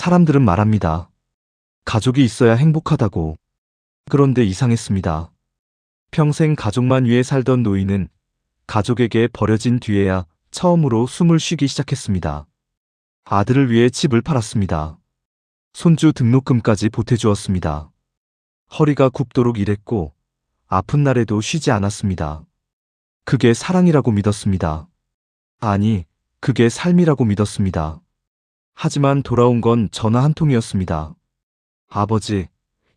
사람들은 말합니다. 가족이 있어야 행복하다고. 그런데 이상했습니다. 평생 가족만 위해 살던 노인은 가족에게 버려진 뒤에야 처음으로 숨을 쉬기 시작했습니다. 아들을 위해 집을 팔았습니다. 손주 등록금까지 보태주었습니다. 허리가 굽도록 일했고 아픈 날에도 쉬지 않았습니다. 그게 사랑이라고 믿었습니다. 아니, 그게 삶이라고 믿었습니다. 하지만 돌아온 건 전화 한 통이었습니다. 아버지,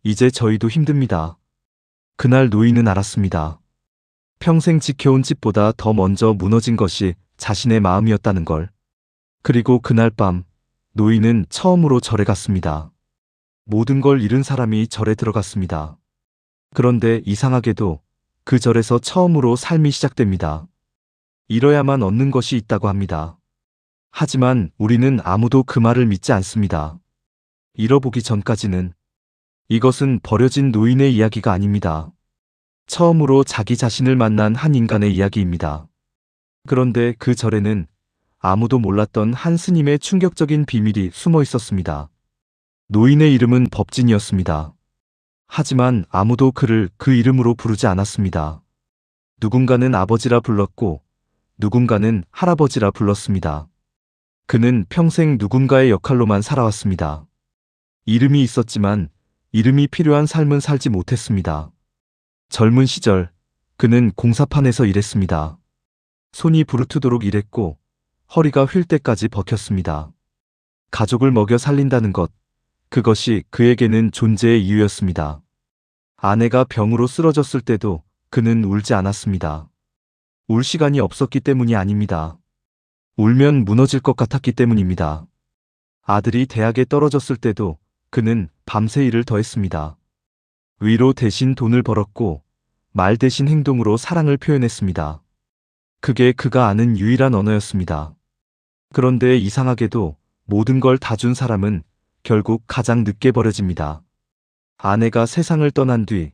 이제 저희도 힘듭니다. 그날 노인은 알았습니다. 평생 지켜온 집보다 더 먼저 무너진 것이 자신의 마음이었다는 걸. 그리고 그날 밤 노인은 처음으로 절에 갔습니다. 모든 걸 잃은 사람이 절에 들어갔습니다. 그런데 이상하게도 그 절에서 처음으로 삶이 시작됩니다. 잃어야만 얻는 것이 있다고 합니다. 하지만 우리는 아무도 그 말을 믿지 않습니다. 잃어보기 전까지는. 이것은 버려진 노인의 이야기가 아닙니다. 처음으로 자기 자신을 만난 한 인간의 이야기입니다. 그런데 그 절에는 아무도 몰랐던 한 스님의 충격적인 비밀이 숨어 있었습니다. 노인의 이름은 법진이었습니다. 하지만 아무도 그를 그 이름으로 부르지 않았습니다. 누군가는 아버지라 불렀고 누군가는 할아버지라 불렀습니다. 그는 평생 누군가의 역할로만 살아왔습니다. 이름이 있었지만 이름이 필요한 삶은 살지 못했습니다. 젊은 시절 그는 공사판에서 일했습니다. 손이 부르트도록 일했고 허리가 휠 때까지 버텼습니다. 가족을 먹여 살린다는 것, 그것이 그에게는 존재의 이유였습니다. 아내가 병으로 쓰러졌을 때도 그는 울지 않았습니다. 울 시간이 없었기 때문이 아닙니다. 울면 무너질 것 같았기 때문입니다. 아들이 대학에 떨어졌을 때도 그는 밤새 일을 더했습니다. 위로 대신 돈을 벌었고 말 대신 행동으로 사랑을 표현했습니다. 그게 그가 아는 유일한 언어였습니다. 그런데 이상하게도 모든 걸 다 준 사람은 결국 가장 늦게 버려집니다. 아내가 세상을 떠난 뒤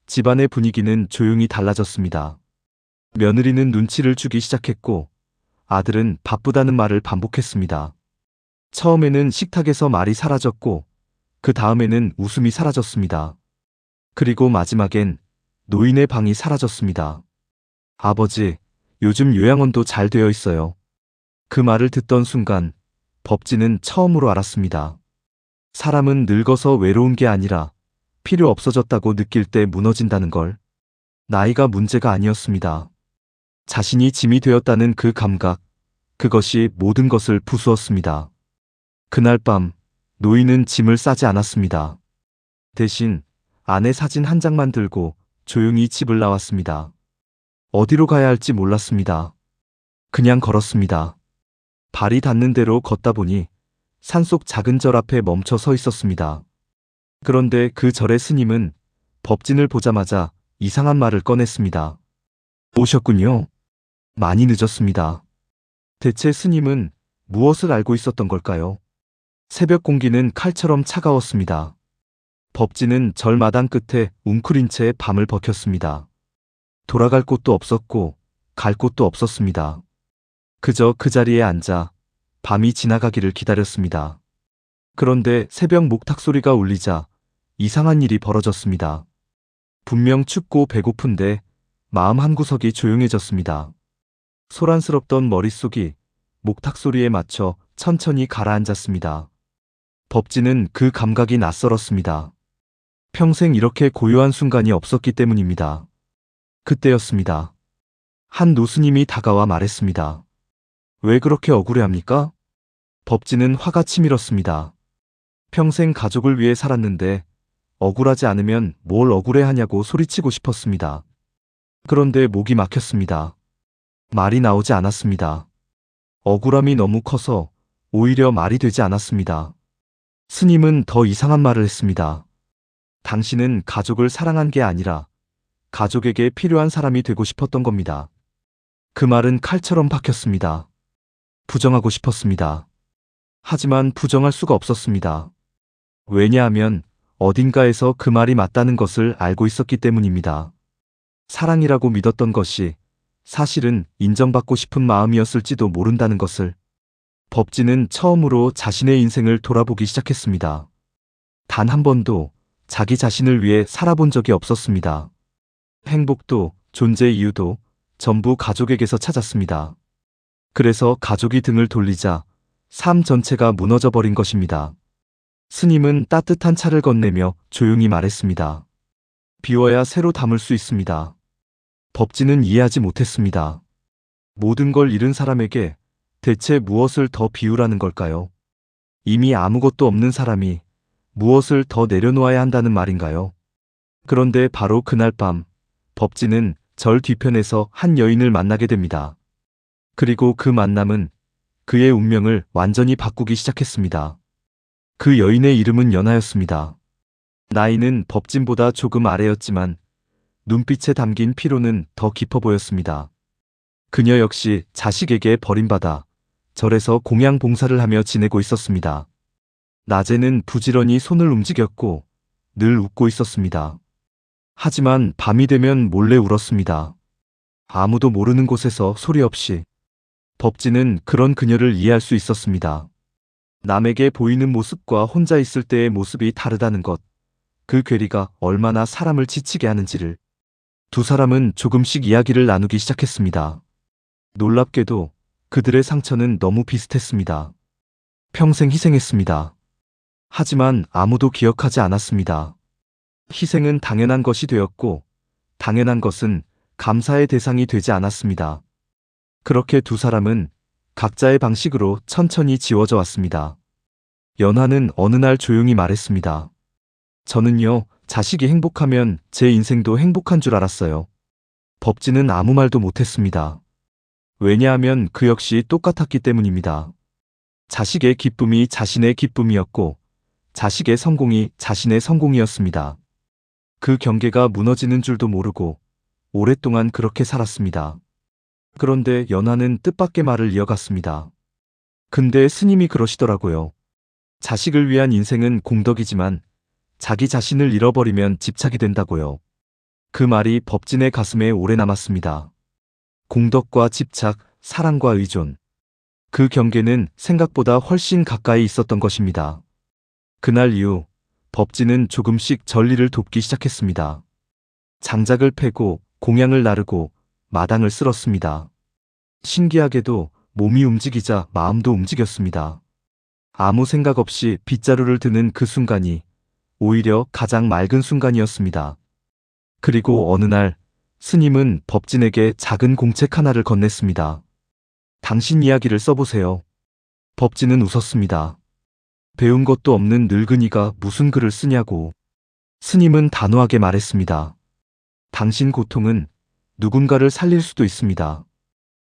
집안의 분위기는 조용히 달라졌습니다. 며느리는 눈치를 주기 시작했고 아들은 바쁘다는 말을 반복했습니다. 처음에는 식탁에서 말이 사라졌고 그 다음에는 웃음이 사라졌습니다. 그리고 마지막엔 노인의 방이 사라졌습니다. 아버지, 요즘 요양원도 잘 되어 있어요. 그 말을 듣던 순간 법진은 처음으로 알았습니다. 사람은 늙어서 외로운 게 아니라 필요 없어졌다고 느낄 때 무너진다는 걸. 나이가 문제가 아니었습니다. 자신이 짐이 되었다는 그 감각, 그것이 모든 것을 부수었습니다. 그날 밤 노인은 짐을 싸지 않았습니다. 대신 아내 사진 한 장만 들고 조용히 집을 나왔습니다. 어디로 가야 할지 몰랐습니다. 그냥 걸었습니다. 발이 닿는 대로 걷다 보니 산속 작은 절 앞에 멈춰 서 있었습니다. 그런데 그 절의 스님은 법진을 보자마자 이상한 말을 꺼냈습니다. 오셨군요. 많이 늦었습니다. 대체 스님은 무엇을 알고 있었던 걸까요? 새벽 공기는 칼처럼 차가웠습니다. 법진은 절 마당 끝에 웅크린 채 밤을 버텼습니다. 돌아갈 곳도 없었고 갈 곳도 없었습니다. 그저 그 자리에 앉아 밤이 지나가기를 기다렸습니다. 그런데 새벽 목탁 소리가 울리자 이상한 일이 벌어졌습니다. 분명 춥고 배고픈데 마음 한구석이 조용해졌습니다. 소란스럽던 머릿속이 목탁 소리에 맞춰 천천히 가라앉았습니다. 법진은 그 감각이 낯설었습니다. 평생 이렇게 고요한 순간이 없었기 때문입니다. 그때였습니다. 한 노스님이 다가와 말했습니다. 왜 그렇게 억울해합니까? 법진은 화가 치밀었습니다. 평생 가족을 위해 살았는데 억울하지 않으면 뭘 억울해하냐고 소리치고 싶었습니다. 그런데 목이 막혔습니다. 말이 나오지 않았습니다. 억울함이 너무 커서 오히려 말이 되지 않았습니다. 스님은 더 이상한 말을 했습니다. 당신은 가족을 사랑한 게 아니라 가족에게 필요한 사람이 되고 싶었던 겁니다. 그 말은 칼처럼 박혔습니다. 부정하고 싶었습니다. 하지만 부정할 수가 없었습니다. 왜냐하면 어딘가에서 그 말이 맞다는 것을 알고 있었기 때문입니다. 사랑이라고 믿었던 것이 사실은 인정받고 싶은 마음이었을지도 모른다는 것을. 법진은 처음으로 자신의 인생을 돌아보기 시작했습니다. 단 한 번도 자기 자신을 위해 살아본 적이 없었습니다. 행복도 존재 이유도 전부 가족에게서 찾았습니다. 그래서 가족이 등을 돌리자 삶 전체가 무너져 버린 것입니다. 스님은 따뜻한 차를 건네며 조용히 말했습니다. 비워야 새로 담을 수 있습니다. 법진은 이해하지 못했습니다. 모든 걸 잃은 사람에게 대체 무엇을 더 비우라는 걸까요? 이미 아무것도 없는 사람이 무엇을 더 내려놓아야 한다는 말인가요? 그런데 바로 그날 밤, 법진은 절 뒤편에서 한 여인을 만나게 됩니다. 그리고 그 만남은 그의 운명을 완전히 바꾸기 시작했습니다. 그 여인의 이름은 연하였습니다. 나이는 법진보다 조금 아래였지만 눈빛에 담긴 피로는 더 깊어 보였습니다. 그녀 역시 자식에게 버림받아 절에서 공양 봉사를 하며 지내고 있었습니다. 낮에는 부지런히 손을 움직였고 늘 웃고 있었습니다. 하지만 밤이 되면 몰래 울었습니다. 아무도 모르는 곳에서 소리 없이. 법진은 그런 그녀를 이해할 수 있었습니다. 남에게 보이는 모습과 혼자 있을 때의 모습이 다르다는 것, 그 괴리가 얼마나 사람을 지치게 하는지를. 두 사람은 조금씩 이야기를 나누기 시작했습니다. 놀랍게도 그들의 상처는 너무 비슷했습니다. 평생 희생했습니다. 하지만 아무도 기억하지 않았습니다. 희생은 당연한 것이 되었고, 당연한 것은 감사의 대상이 되지 않았습니다. 그렇게 두 사람은 각자의 방식으로 천천히 지워져 왔습니다. 연하는 어느 날 조용히 말했습니다. 저는요, 자식이 행복하면 제 인생도 행복한 줄 알았어요. 법진은 아무 말도 못했습니다. 왜냐하면 그 역시 똑같았기 때문입니다. 자식의 기쁨이 자신의 기쁨이었고, 자식의 성공이 자신의 성공이었습니다. 그 경계가 무너지는 줄도 모르고 오랫동안 그렇게 살았습니다. 그런데 연하는 뜻밖의 말을 이어갔습니다. 근데 스님이 그러시더라고요. 자식을 위한 인생은 공덕이지만 자기 자신을 잃어버리면 집착이 된다고요. 그 말이 법진의 가슴에 오래 남았습니다. 공덕과 집착, 사랑과 의존. 그 경계는 생각보다 훨씬 가까이 있었던 것입니다. 그날 이후 법진은 조금씩 전리를 돕기 시작했습니다. 장작을 패고 공양을 나르고 마당을 쓸었습니다. 신기하게도 몸이 움직이자 마음도 움직였습니다. 아무 생각 없이 빗자루를 드는 그 순간이 오히려 가장 맑은 순간이었습니다. 그리고 어느 날 스님은 법진에게 작은 공책 하나를 건넸습니다. 당신 이야기를 써보세요. 법진은 웃었습니다. 배운 것도 없는 늙은이가 무슨 글을 쓰냐고. 스님은 단호하게 말했습니다. 당신 고통은 누군가를 살릴 수도 있습니다.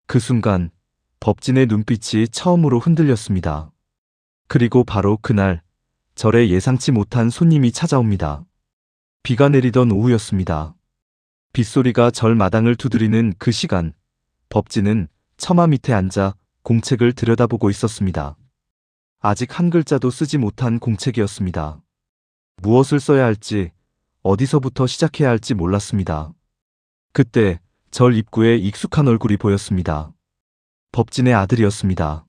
그 순간 법진의 눈빛이 처음으로 흔들렸습니다. 그리고 바로 그날 절에 예상치 못한 손님이 찾아옵니다. 비가 내리던 오후였습니다. 빗소리가 절 마당을 두드리는 그 시간, 법진은 처마 밑에 앉아 공책을 들여다보고 있었습니다. 아직 한 글자도 쓰지 못한 공책이었습니다. 무엇을 써야 할지, 어디서부터 시작해야 할지 몰랐습니다. 그때 절 입구에 익숙한 얼굴이 보였습니다. 법진의 아들이었습니다.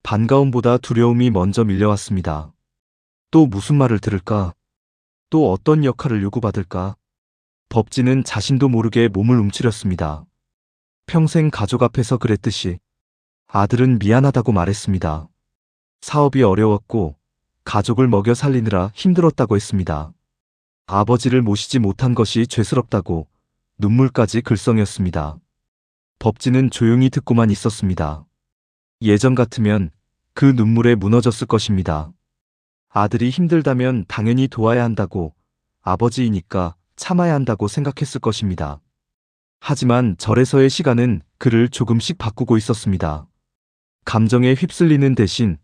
반가움보다 두려움이 먼저 밀려왔습니다. 또 무슨 말을 들을까? 또 어떤 역할을 요구받을까? 법진은 자신도 모르게 몸을 움츠렸습니다. 평생 가족 앞에서 그랬듯이 아들은 미안하다고 말했습니다. 사업이 어려웠고 가족을 먹여 살리느라 힘들었다고 했습니다. 아버지를 모시지 못한 것이 죄스럽다고 눈물까지 글썽였습니다. 법진은 조용히 듣고만 있었습니다. 예전 같으면 그 눈물에 무너졌을 것입니다. 아들이 힘들다면 당연히 도와야 한다고, 아버지이니까 참아야 한다고 생각했을 것입니다. 하지만 절에서의 시간은 그를 조금씩 바꾸고 있었습니다. 감정에 휩쓸리는 대신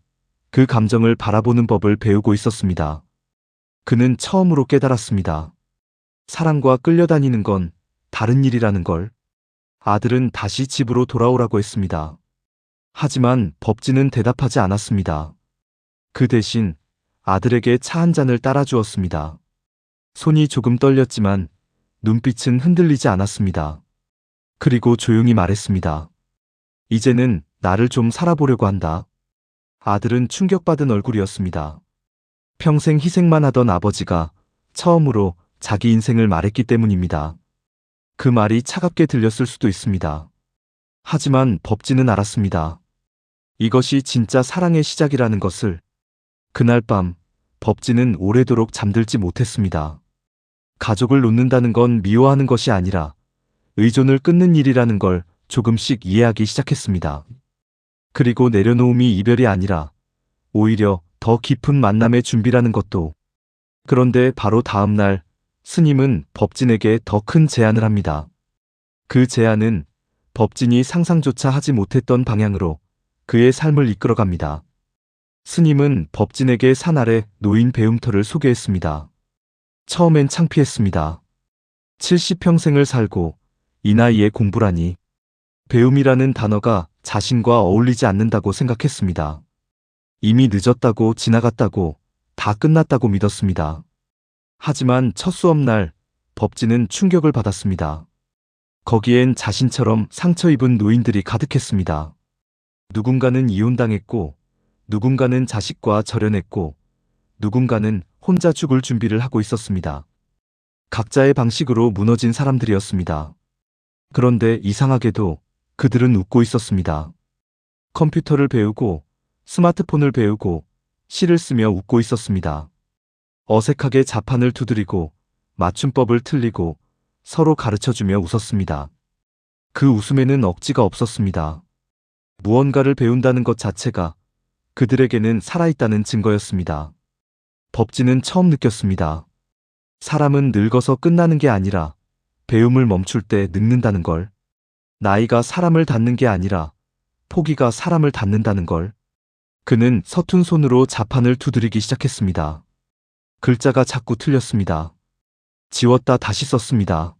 그 감정을 바라보는 법을 배우고 있었습니다. 그는 처음으로 깨달았습니다. 사랑과 끌려다니는 건 다른 일이라는 걸. 아들은 다시 집으로 돌아오라고 했습니다. 하지만 법진은 대답하지 않았습니다. 그 대신 아들에게 차 한 잔을 따라주었습니다. 손이 조금 떨렸지만 눈빛은 흔들리지 않았습니다. 그리고 조용히 말했습니다. 이제는 나를 좀 살아보려고 한다. 아들은 충격받은 얼굴이었습니다. 평생 희생만 하던 아버지가 처음으로 자기 인생을 말했기 때문입니다. 그 말이 차갑게 들렸을 수도 있습니다. 하지만 법진은 알았습니다. 이것이 진짜 사랑의 시작이라는 것을. 그날 밤 법진은 오래도록 잠들지 못했습니다. 가족을 놓는다는 건 미워하는 것이 아니라 의존을 끊는 일이라는 걸 조금씩 이해하기 시작했습니다. 그리고 내려놓음이 이별이 아니라 오히려 더 깊은 만남의 준비라는 것도. 그런데 바로 다음 날 스님은 법진에게 더 큰 제안을 합니다. 그 제안은 법진이 상상조차 하지 못했던 방향으로 그의 삶을 이끌어갑니다. 스님은 법진에게 산 아래 놓인 배움터를 소개했습니다. 처음엔 창피했습니다. 70평생을 살고 이 나이에 공부라니. 배움이라는 단어가 자신과 어울리지 않는다고 생각했습니다. 이미 늦었다고, 지나갔다고, 다 끝났다고 믿었습니다. 하지만 첫 수업날 법진은 충격을 받았습니다. 거기엔 자신처럼 상처 입은 노인들이 가득했습니다. 누군가는 이혼당했고, 누군가는 자식과 절연했고, 누군가는 혼자 죽을 준비를 하고 있었습니다. 각자의 방식으로 무너진 사람들이었습니다. 그런데 이상하게도 그들은 웃고 있었습니다. 컴퓨터를 배우고, 스마트폰을 배우고, 시를 쓰며 웃고 있었습니다. 어색하게 자판을 두드리고, 맞춤법을 틀리고, 서로 가르쳐주며 웃었습니다. 그 웃음에는 억지가 없었습니다. 무언가를 배운다는 것 자체가 그들에게는 살아있다는 증거였습니다. 법진은 처음 느꼈습니다. 사람은 늙어서 끝나는 게 아니라 배움을 멈출 때 늙는다는 걸. 나이가 사람을 닫는 게 아니라 포기가 사람을 닫는다는 걸. 그는 서툰 손으로 자판을 두드리기 시작했습니다. 글자가 자꾸 틀렸습니다. 지웠다 다시 썼습니다.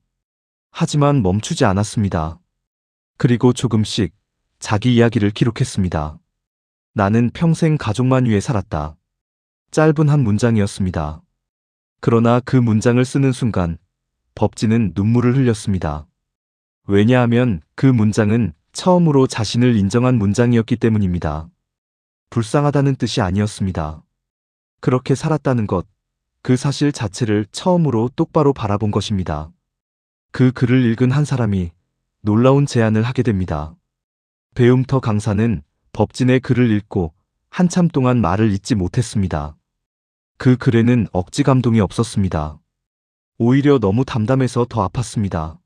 하지만 멈추지 않았습니다. 그리고 조금씩 자기 이야기를 기록했습니다. 나는 평생 가족만 위해 살았다. 짧은 한 문장이었습니다. 그러나 그 문장을 쓰는 순간 법진은 눈물을 흘렸습니다. 왜냐하면 그 문장은 처음으로 자신을 인정한 문장이었기 때문입니다. 불쌍하다는 뜻이 아니었습니다. 그렇게 살았다는 것, 그 사실 자체를 처음으로 똑바로 바라본 것입니다. 그 글을 읽은 한 사람이 놀라운 제안을 하게 됩니다. 배움터 강사는 법진의 글을 읽고 한참 동안 말을 잇지 못했습니다. 그 글에는 억지 감동이 없었습니다. 오히려 너무 담담해서 더 아팠습니다.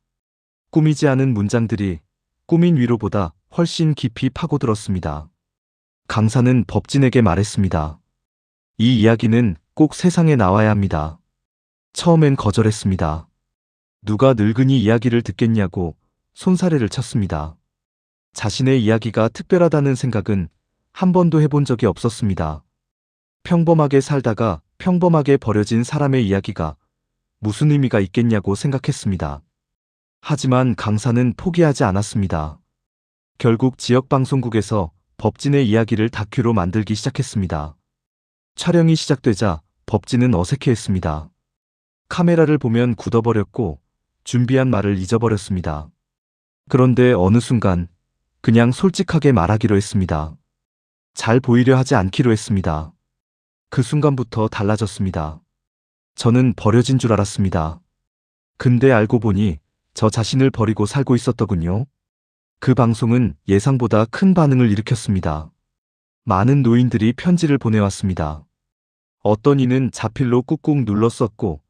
꾸미지 않은 문장들이 꾸민 위로보다 훨씬 깊이 파고들었습니다. 강사는 법진에게 말했습니다. 이 이야기는 꼭 세상에 나와야 합니다. 처음엔 거절했습니다. 누가 늙은이 이야기를 듣겠냐고 손사래를 쳤습니다. 자신의 이야기가 특별하다는 생각은 한 번도 해본 적이 없었습니다. 평범하게 살다가 평범하게 버려진 사람의 이야기가 무슨 의미가 있겠냐고 생각했습니다. 하지만 강사는 포기하지 않았습니다. 결국 지역방송국에서 법진의 이야기를 다큐로 만들기 시작했습니다. 촬영이 시작되자 법진은 어색해했습니다. 카메라를 보면 굳어버렸고 준비한 말을 잊어버렸습니다. 그런데 어느 순간 그냥 솔직하게 말하기로 했습니다. 잘 보이려 하지 않기로 했습니다. 그 순간부터 달라졌습니다. 저는 버려진 줄 알았습니다. 근데 알고 보니 저 자신을 버리고 살고 있었더군요. 그 방송은 예상보다 큰 반응을 일으켰습니다. 많은 노인들이 편지를 보내왔습니다. 어떤 이는 자필로 꾹꾹 눌렀었고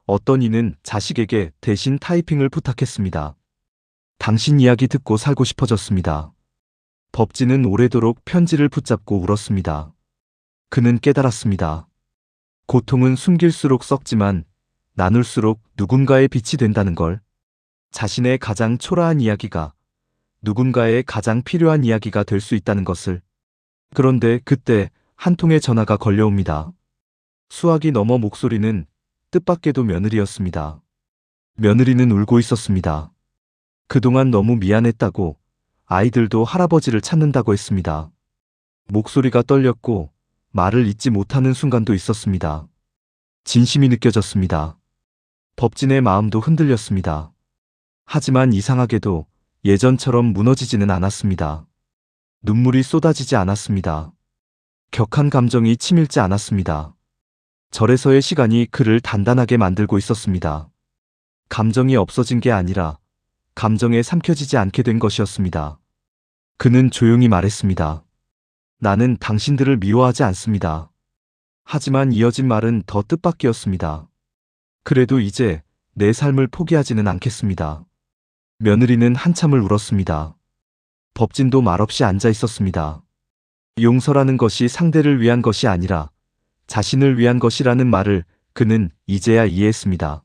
어떤 이는 자식에게 대신 타이핑을 부탁했습니다. 당신 이야기 듣고 살고 싶어졌습니다. 법진은 오래도록 편지를 붙잡고 울었습니다. 그는 깨달았습니다. 고통은 숨길수록 썩지만 나눌수록 누군가의 빛이 된다는 걸. 자신의 가장 초라한 이야기가 누군가의 가장 필요한 이야기가 될 수 있다는 것을. 그런데 그때 한 통의 전화가 걸려옵니다. 수화기 너머 목소리는 뜻밖에도 며느리였습니다. 며느리는 울고 있었습니다. 그동안 너무 미안했다고, 아이들도 할아버지를 찾는다고 했습니다. 목소리가 떨렸고 말을 잇지 못하는 순간도 있었습니다. 진심이 느껴졌습니다. 법진의 마음도 흔들렸습니다. 하지만 이상하게도 예전처럼 무너지지는 않았습니다. 눈물이 쏟아지지 않았습니다. 격한 감정이 치밀지 않았습니다. 절에서의 시간이 그를 단단하게 만들고 있었습니다. 감정이 없어진 게 아니라 감정에 삼켜지지 않게 된 것이었습니다. 그는 조용히 말했습니다. 나는 당신들을 미워하지 않습니다. 하지만 이어진 말은 더 뜻밖이었습니다. 그래도 이제 내 삶을 포기하지는 않겠습니다. 며느리는 한참을 울었습니다. 법진도 말없이 앉아 있었습니다. 용서라는 것이 상대를 위한 것이 아니라 자신을 위한 것이라는 말을 그는 이제야 이해했습니다.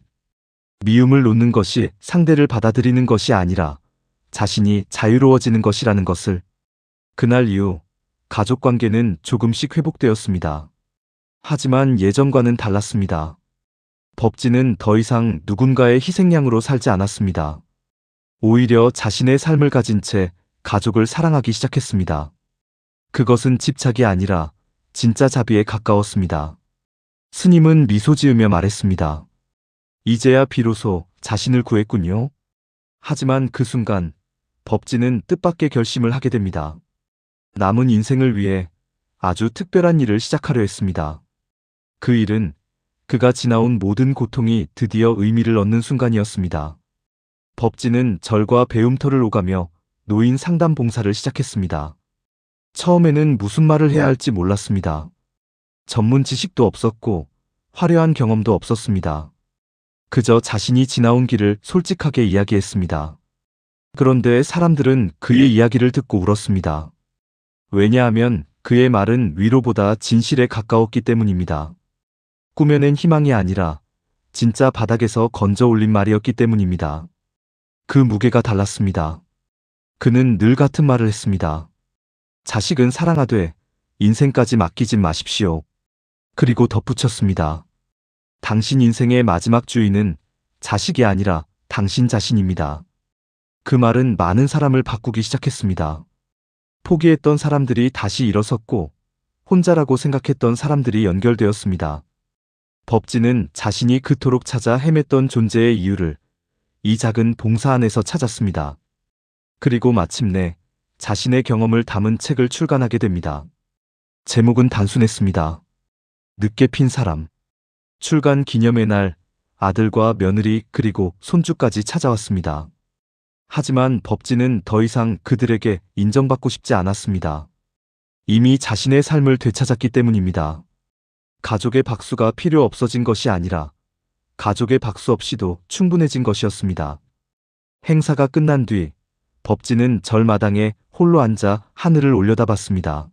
미움을 놓는 것이 상대를 받아들이는 것이 아니라 자신이 자유로워지는 것이라는 것을. 그날 이후 가족 관계는 조금씩 회복되었습니다. 하지만 예전과는 달랐습니다. 법진은 더 이상 누군가의 희생양으로 살지 않았습니다. 오히려 자신의 삶을 가진 채 가족을 사랑하기 시작했습니다. 그것은 집착이 아니라 진짜 자비에 가까웠습니다. 스님은 미소 지으며 말했습니다. 이제야 비로소 자신을 구했군요. 하지만 그 순간 법진은 뜻밖의 결심을 하게 됩니다. 남은 인생을 위해 아주 특별한 일을 시작하려 했습니다. 그 일은 그가 지나온 모든 고통이 드디어 의미를 얻는 순간이었습니다. 법진은 절과 배움터를 오가며 노인 상담 봉사를 시작했습니다. 처음에는 무슨 말을 해야 할지 몰랐습니다. 전문 지식도 없었고 화려한 경험도 없었습니다. 그저 자신이 지나온 길을 솔직하게 이야기했습니다. 그런데 사람들은 그의 이야기를 듣고 울었습니다. 왜냐하면 그의 말은 위로보다 진실에 가까웠기 때문입니다. 꾸며낸 희망이 아니라 진짜 바닥에서 건져 올린 말이었기 때문입니다. 그 무게가 달랐습니다. 그는 늘 같은 말을 했습니다. 자식은 사랑하되 인생까지 맡기지 마십시오. 그리고 덧붙였습니다. 당신 인생의 마지막 주인은 자식이 아니라 당신 자신입니다. 그 말은 많은 사람을 바꾸기 시작했습니다. 포기했던 사람들이 다시 일어섰고 혼자라고 생각했던 사람들이 연결되었습니다. 법진은 자신이 그토록 찾아 헤맸던 존재의 이유를 이 작은 봉사 안에서 찾았습니다. 그리고 마침내 자신의 경험을 담은 책을 출간하게 됩니다. 제목은 단순했습니다. 늦게 핀 사람. 출간 기념의 날 아들과 며느리 그리고 손주까지 찾아왔습니다. 하지만 법진은 더 이상 그들에게 인정받고 싶지 않았습니다. 이미 자신의 삶을 되찾았기 때문입니다. 가족의 박수가 필요 없어진 것이 아니라 가족의 박수 없이도 충분해진 것이었습니다. 행사가 끝난 뒤 법진은 절마당에 홀로 앉아 하늘을 올려다봤습니다.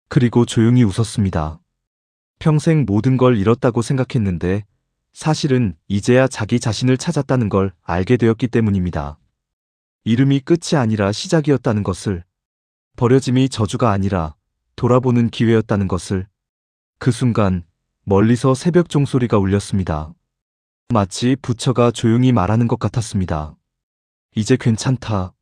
그리고 조용히 웃었습니다. 평생 모든 걸 잃었다고 생각했는데 사실은 이제야 자기 자신을 찾았다는 걸 알게 되었기 때문입니다. 이름이 끝이 아니라 시작이었다는 것을, 버려짐이 저주가 아니라 돌아보는 기회였다는 것을. 그 순간 멀리서 새벽 종소리가 울렸습니다. 마치 부처가 조용히 말하는 것 같았습니다. 이제 괜찮다.